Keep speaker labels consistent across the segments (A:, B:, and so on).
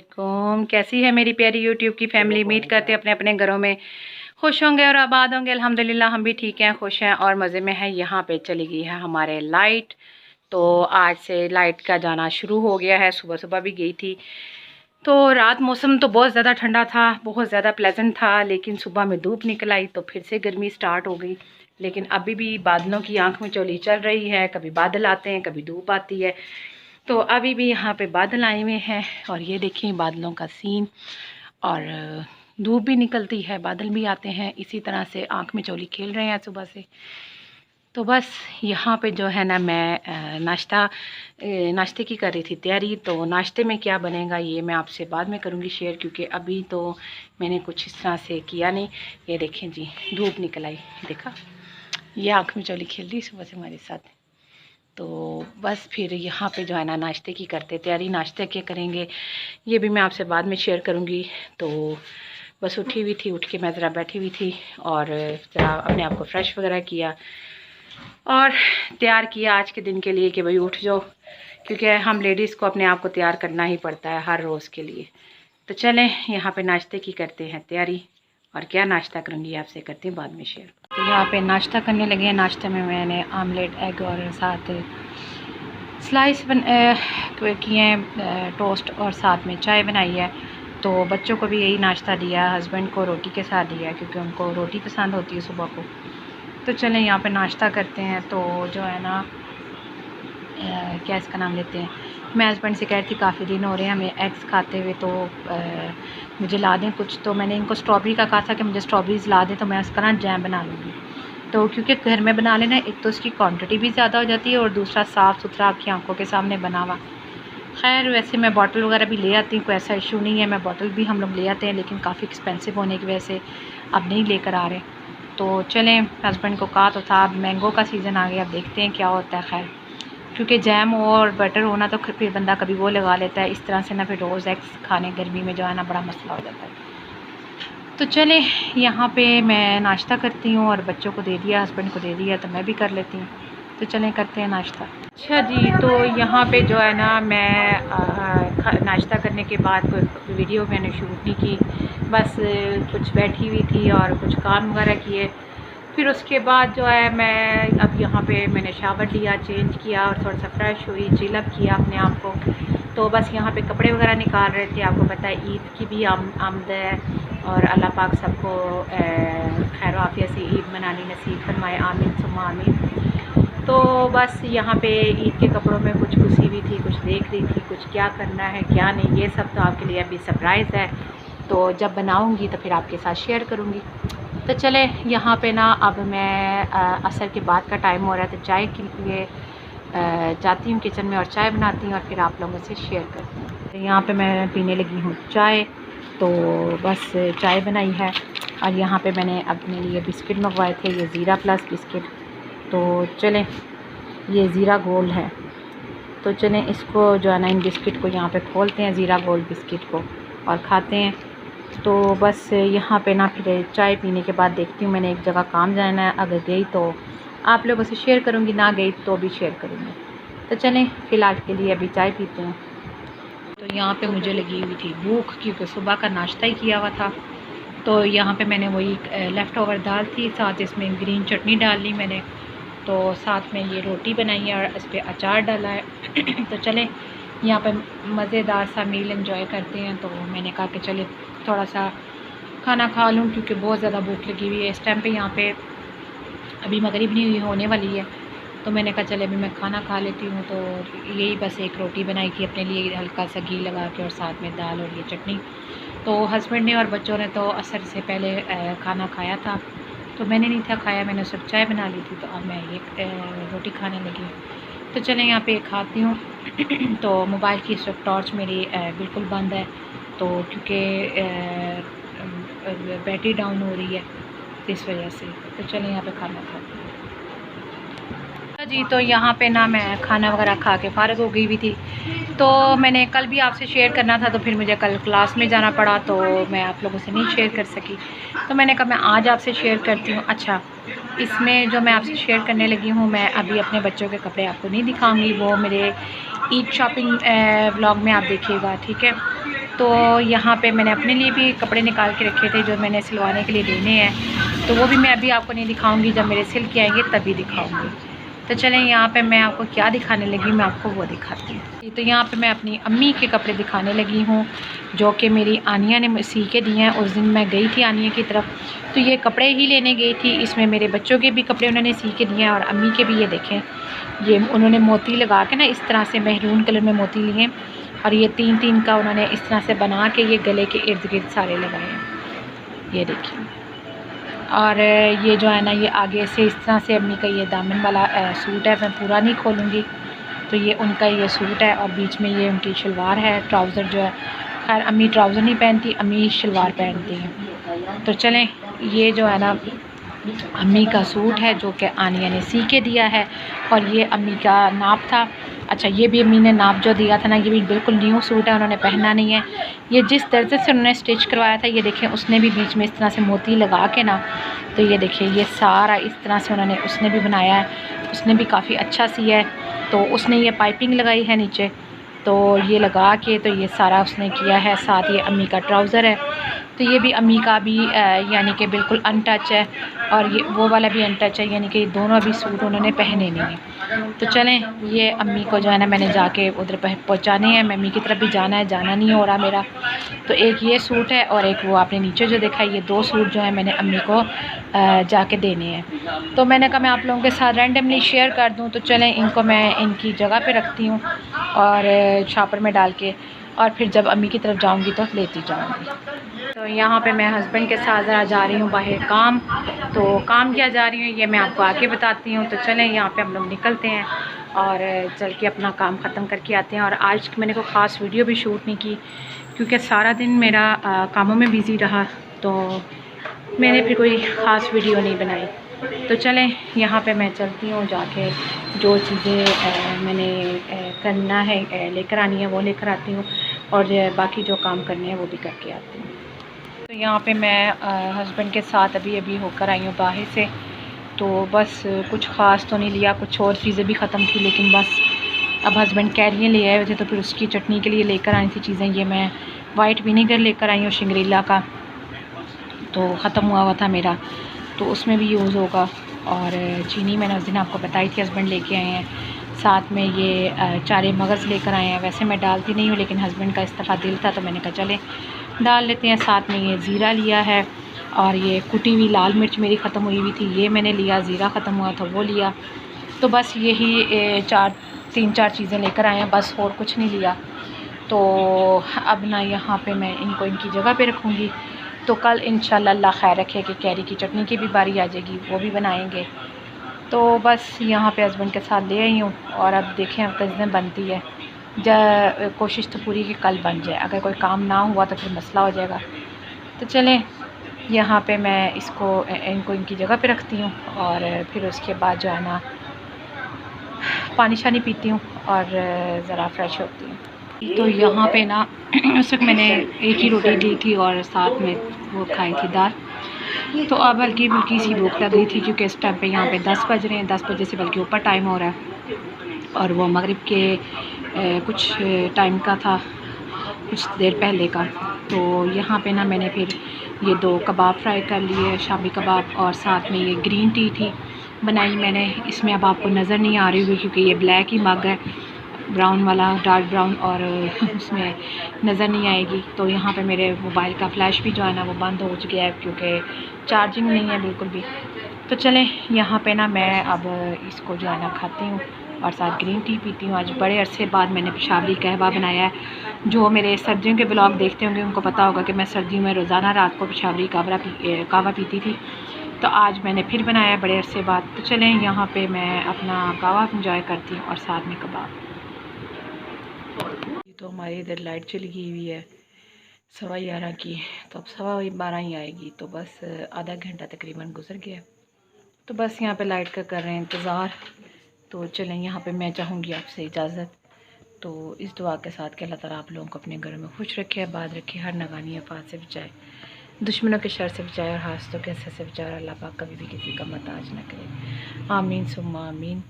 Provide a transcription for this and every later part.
A: वालेकुम। कैसी है मेरी प्यारी यूट्यूब की फैमिली। उम्मीद करते हैं अपने अपने घरों में खुश होंगे और आबाद होंगे। अल्हम्दुलिल्लाह हम भी ठीक हैं, खुश हैं और मज़े में हैं। यहाँ पे चली गई है हमारे लाइट, तो आज से लाइट का जाना शुरू हो गया है। सुबह सुबह भी गई थी। तो रात मौसम तो बहुत ज़्यादा ठंडा था, बहुत ज़्यादा प्लेजेंट था, लेकिन सुबह में धूप निकल आई तो फिर से गर्मी स्टार्ट हो गई। लेकिन अभी भी बादलों की आंख में चोली चल रही है, कभी बादल आते हैं कभी धूप आती है। तो अभी भी यहाँ पे बादल आए हुए हैं और ये देखिए बादलों का सीन। और धूप भी निकलती है, बादल भी आते हैं, इसी तरह से आंख में चोली खेल रहे हैं सुबह से। तो बस यहाँ पे जो है ना मैं नाश्ते की कर रही थी तैयारी। तो नाश्ते में क्या बनेगा ये मैं आपसे बाद में करूँगी शेयर, क्योंकि अभी तो मैंने कुछ इस तरह से किया नहीं। ये देखें जी, धूप निकल आई, देखा, ये आँख में चोली खेल रही सुबह से हमारे साथ। तो बस फिर यहाँ पे जो है ना नाश्ते की करते तैयारी। नाश्ते क्या करेंगे ये भी मैं आपसे बाद में शेयर करूँगी। तो बस उठी हुई थी, उठ के मैं ज़रा बैठी हुई थी और ज़रा अपने आप को फ्रेश वगैरह किया और तैयार किया आज के दिन के लिए कि भाई उठ जाओ, क्योंकि हम लेडीज़ को अपने आप को तैयार करना ही पड़ता है हर रोज़ के लिए। तो चलें यहाँ पे नाश्ते की करते हैं तैयारी, और क्या नाश्ता करूँगी आपसे करती हूँ बाद में शेयर। तो यहाँ पे नाश्ता करने लगे हैं। नाश्ते में मैंने आमलेट, एग और साथ स्लाइस किए हैं, टोस्ट, और साथ में चाय बनाई है। तो बच्चों को भी यही नाश्ता दिया, हस्बैंड को रोटी के साथ दिया क्योंकि उनको रोटी पसंद होती है सुबह को। तो चलें यहाँ पे नाश्ता करते हैं। तो जो है ना क्या इसका नाम लेते हैं, मैं हस्बैंड से कह रही थी काफ़ी दिन हो रहे हैं हमें एग्स खाते हुए, तो मुझे ला दें कुछ। तो मैंने इनको स्ट्रॉबेरी का कहा था कि मुझे स्ट्रॉबेरीज़ ला दें, तो मैं उसका ना जैम बना लूँगी। तो क्योंकि घर में बना लेना, एक तो उसकी क्वांटिटी भी ज़्यादा हो जाती है और दूसरा साफ़ सुथरा आपकी आंखों के सामने बना हुआ। खैर वैसे मैं बॉटल वगैरह भी ले आती हूँ, कोई ऐसा इशू नहीं है, मैं बॉटल भी हम लोग ले आते हैं, लेकिन काफ़ी एक्सपेंसिव होने की वजह से अब नहीं लेकर आ रहे। तो चलें, हस्बैंड को कहा तो था, अब मैंगो का सीज़न आ गया, अब देखते हैं क्या होता है। खैर क्योंकि जैम हो और बटर होना तो फिर बंदा कभी वो लगा लेता है, इस तरह से ना फिर रोज़ एग्स खाने गर्मी में जो है ना बड़ा मसला हो जाता है। तो चले यहाँ पे मैं नाश्ता करती हूँ और बच्चों को दे दिया, हस्बैंड को दे दिया, तो मैं भी कर लेती हूँ। तो चलें करते हैं नाश्ता। अच्छा जी, तो यहाँ पे जो है ना मैं नाश्ता करने के बाद कोई वीडियो मैंने शूट नहीं की, बस कुछ बैठी हुई थी और कुछ काम वगैरह किए। फिर उसके बाद जो है मैं अब यहाँ पे मैंने शावर लिया, चेंज किया और थोड़ा सा फ्रेश हुई, चिलअप किया अपने आप को। तो बस यहाँ पे कपड़े वगैरह निकाल रहे थे। आपको पता है ईद की भी आमद है और अल्लाह पाक सबको खैर आफियत से ईद मनानी नसीब फरमाए, आमीन सुम्मा आमीन। तो बस यहाँ पे ईद के कपड़ों में कुछ घुसी हुई थी, कुछ देख रही थी, कुछ क्या करना है क्या नहीं, ये सब तो आपके लिए अभी सरप्राइज़ है। तो जब बनाऊँगी तो फिर आपके साथ शेयर करूँगी। तो चले यहाँ पे ना अब मैं असर के बाद का टाइम हो रहा है, तो चाय के लिए जाती हूँ किचन में और चाय बनाती हूँ और फिर आप लोगों से शेयर करती हूँ। तो यहाँ पे मैं पीने लगी हूँ चाय। तो बस चाय बनाई है और यहाँ पे मैंने अपने लिए बिस्किट मंगवाए थे, ये ज़ीरा प्लस बिस्किट। तो चलें, ये ज़ीरा गोल्ड है। तो चलें इसको जो है ना इन बिस्किट को यहाँ पे खोलते हैं, ज़ीरा गोल्ड बिस्किट को, और खाते हैं। तो बस यहाँ पे ना फिर चाय पीने के बाद देखती हूँ, मैंने एक जगह काम जाना है, अगर गई तो आप लोगों से शेयर करूँगी, ना गई तो भी शेयर करूँगी। तो चलें फ़िलहाल के लिए अभी चाय पीते हैं। तो यहाँ पे मुझे लगी हुई थी भूख, क्योंकि सुबह का नाश्ता ही किया हुआ था। तो यहाँ पे मैंने वही लेफ़्ट ओवर दाल थी, साथ इसमें ग्रीन चटनी डाल ली मैंने, तो साथ में ये रोटी बनाई है और इस पर अचार डाला है। तो चलें यहाँ पे मज़ेदार सा मील एंजॉय करते हैं। तो मैंने कहा कि चले थोड़ा सा खाना खा लूँ, क्योंकि बहुत ज़्यादा भूख लगी हुई है इस टाइम पे। यहाँ पे अभी मगरिब नहीं हुई, होने वाली है। तो मैंने कहा चले अभी मैं खाना खा लेती हूँ। तो यही बस एक रोटी बनाई थी अपने लिए, हल्का सा घी लगा के, और साथ में दाल और ये चटनी। तो हस्बैंड ने और बच्चों ने तो असर से पहले खाना खाया था, तो मैंने नहीं था खाया, मैंने सिर्फ चाय बना ली थी। तो अब मैं ये रोटी खाने लगी हूँ। तो चलें यहाँ पे खाती हूँ। तो मोबाइल की इस वक्त टॉर्च मेरी बिल्कुल बंद है, तो क्योंकि बैटरी डाउन हो रही है इस वजह से। तो चलें यहाँ पे खाना खाते हैं जी। तो यहाँ पे ना मैं खाना वगैरह खा के फ़ारिग हो गई हुई थी। तो मैंने कल भी आपसे शेयर करना था, तो फिर मुझे कल क्लास में जाना पड़ा, तो मैं आप लोगों से नहीं शेयर कर सकी। तो मैंने कहा मैं आज आपसे शेयर करती हूँ। अच्छा, इसमें जो मैं आपसे शेयर करने लगी हूँ, मैं अभी अपने बच्चों के कपड़े आपको नहीं दिखाऊंगी, वो मेरे ईद शॉपिंग व्लॉग में आप देखिएगा, ठीक है। तो यहाँ पे मैंने अपने लिए भी कपड़े निकाल के रखे थे जो मैंने सिलवाने के लिए देने हैं, तो वो भी मैं अभी आपको नहीं दिखाऊंगी, जब मेरे सिल के आएंगे तभी दिखाऊंगी। तो चलें यहाँ पे मैं आपको क्या दिखाने लगी, मैं आपको वो दिखाती हूँ। तो यहाँ पे मैं अपनी अम्मी के कपड़े दिखाने लगी हूँ जो कि मेरी आनिया ने सी के दिए हैं। उस दिन मैं गई थी आनिया की तरफ, तो ये कपड़े ही लेने गई थी। इसमें मेरे बच्चों के भी कपड़े उन्होंने सी के दिए हैं और अम्मी के भी। ये देखें, ये उन्होंने मोती लगा के ना इस तरह से महरून कलर में मोती लिए और ये 3-3 का उन्होंने इस तरह से बना के ये गले के इर्द गिर्द सारे लगाए हैं। ये देखिए, और ये जो है ना ये आगे से इस तरह से अम्मी का ये दामन वाला सूट है, मैं पूरा नहीं खोलूँगी। तो ये उनका ये सूट है और बीच में ये उनकी शलवार है। ट्राउज़र जो है, खैर अम्मी ट्राउज़र नहीं पहनती, अम्मी शलवार पहनती हैं। तो चलें, ये जो है ना अम्मी का सूट है जो कि आनिया ने सी के दिया है और ये अम्मी का नाप था। अच्छा, ये भी अम्मी ने नाप जो दिया था ना, ये भी बिल्कुल न्यू सूट है, उन्होंने पहना नहीं है। ये जिस दर्जे से उन्होंने स्टिच करवाया था, ये देखें, उसने भी बीच में इस तरह से मोती लगा के ना, तो ये देखिए ये सारा इस तरह से उन्होंने उसने भी बनाया है। उसने भी काफ़ी अच्छा सिया है। तो उसने ये पाइपिंग लगाई है नीचे, तो ये लगा के तो ये सारा उसने किया है। साथ ये अम्मी का ट्राउज़र है, तो ये भी अम्मी का भी यानी कि बिल्कुल अनटच है और ये वो वाला भी अनटच है, यानी कि दोनों अभी सूट उन्होंने पहने नहीं हैं। तो चलें, ये अम्मी को जो है ना मैंने जाके उधर पहुँचाने हैं। मम्मी की तरफ भी जाना है, जाना नहीं हो रहा मेरा। तो एक ये सूट है और एक वो आपने नीचे जो देखा है, ये 2 सूट जो है मैंने अम्मी को जाके देने हैं। तो मैंने कहा मैं आप लोगों के साथ रैंडमली शेयर कर दूँ। तो चलें, इनको मैं इनकी जगह पे रखती हूँ और शॉपर में डाल के, और फिर जब अम्मी की तरफ जाऊँगी तो लेती जाऊँगी। तो यहाँ पे मैं हस्बैंड के साथ ज़रा जा रही हूँ बाहर काम। तो काम क्या जा रही हूँ ये मैं आपको आगे बताती हूँ। तो चलें, यहाँ पे हम लोग निकलते हैं और चल के अपना काम ख़त्म करके आते हैं। और आज मैंने कोई ख़ास वीडियो भी शूट नहीं की क्योंकि सारा दिन मेरा कामों में बिज़ी रहा, तो मैंने फिर कोई ख़ास वीडियो नहीं बनाई। तो चलें, यहाँ पे मैं चलती हूँ, जाके जो चीज़ें मैंने करना है लेकर आनी है वो लेकर आती हूँ और बाकी जो काम करने हैं वो भी करके आती हूँ। तो यहाँ पे मैं हस्बैंड के साथ अभी होकर आई हूँ बाहर से। तो बस कुछ ख़ास तो नहीं लिया, कुछ और चीज़ें भी ख़त्म थी, लेकिन बस अब हस्बैंड कैरियर ले आए हुए थे तो फिर उसकी चटनी के लिए लेकर आई थी चीज़ें। ये मैं वाइट विनेगर लेकर आई हूँ शिंगरीला का, तो ख़त्म हुआ था मेरा, तो उसमें भी यूज़ होगा। और चीनी मैंने उस दिन आपको बताई थी, हस्बैंड लेके आए हैं। साथ में ये चारे मगज़ लेकर आए हैं। वैसे मैं डालती नहीं हूँ, लेकिन हस्बैंड का इस दफ़ा दिल था तो मैंने कहा चले डाल लेते हैं। साथ में ये ज़ीरा लिया है और ये कुटी हुई लाल मिर्च मेरी ख़त्म हुई थी, ये मैंने लिया। ज़ीरा ख़त्म हुआ था वो लिया। तो बस यही 3-4 चीज़ें लेकर आए हैं, बस और कुछ नहीं लिया। तो अब ना यहाँ पे मैं इनको इनकी जगह पे रखूँगी। तो कल इंशाल्लाह अल्लाह खैर रखे कि कैरी की चटनी की भी बारी आ जाएगी, वो भी बनाएंगे। तो बस यहाँ पे हस्बैंड के साथ ले आई हूँ और अब देखें अब किस दिन बनती है। कोशिश तो पूरी कि कल बन जाए, अगर कोई काम ना हुआ तो फिर मसला हो जाएगा। तो चलें, यहाँ पे मैं इनको इनकी जगह पे रखती हूँ और फिर उसके बाद जो है ना पानी शानी पीती हूँ और ज़रा फ्रेश होती हूँ। तो यहाँ पे ना उस वक्त मैंने एक ही रोटी ली थी और साथ में वो खाई थी दाल। तो अब हल्की फुल्की सी भूख लग रही थी क्योंकि इस टाइम पे यहाँ पे 10 बज रहे हैं, 10 बजे से बल्कि ऊपर टाइम हो रहा है और वो मगरिब के कुछ टाइम का था, कुछ देर पहले का। तो यहाँ पे ना मैंने फिर ये 2 कबाब फ्राई कर लिए, शामी कबाब, और साथ में ये ग्रीन टी थी बनाई मैंने। इसमें अब आपको नज़र नहीं आ रही हुई क्योंकि ये ब्लैक ही मग है, ब्राउन वाला, डार्क ब्राउन, और उसमें नज़र नहीं आएगी। तो यहाँ पे मेरे मोबाइल का फ्लैश भी जो है ना वो बंद हो गया है क्योंकि चार्जिंग नहीं है बिल्कुल भी। तो चलें, यहाँ पे ना मैं अब इसको जो है ना खाती हूँ और साथ ग्रीन टी पीती हूँ। आज बड़े अरसे बाद मैंने पेशावरी कहवा बनाया है। जो मेरे सर्दियों के ब्लॉग देखते होंगे उनको पता होगा कि मैं सर्दियों में रोज़ाना रात को पेशावरी कहवा पीती थी। तो आज मैंने फिर बनाया बड़े अरसे बाद। तो चलें, यहाँ पे मैं अपना कहवा इंजॉय करती हूँ और साथ में कबाब। तो हमारी इधर लाइट चली गई हुई है 11:15 की, तो अब 12:15 ही आएगी। तो बस आधा घंटा तकरीबन गुजर गया। तो बस यहाँ पे लाइट का कर रहे हैं इंतज़ार। तो चलें, यहाँ पे मैं चाहूँगी आपसे इजाज़त। तो इस दुआ के साथ कि अल्लाह ताला आप लोगों को अपने घरों में खुश रखे, आबाद रखे, हर नगानी आफात से बचाए, दुश्मनों के शर से बचाए और हासदों के असर से बचाए। अल्लाह पाक कभी भी किसी का मोहताज न करे। आमीन सुम्मा आमीन।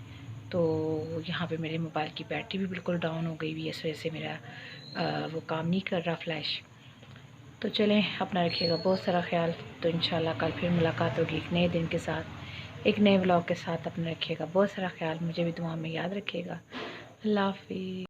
A: तो यहाँ पे मेरे मोबाइल की बैटरी भी बिल्कुल डाउन हो गई हुई है, इस वजह से मेरा वो काम नहीं कर रहा फ्लैश। तो चलें, अपना रखिएगा बहुत सारा ख्याल। तो इंशाल्लाह कल फिर मुलाकात होगी एक नए दिन के साथ, एक नए व्लॉग के साथ। अपना रखिएगा बहुत सारा ख्याल, मुझे भी दुआ में याद रखिएगा। अल्लाह हाफिज़।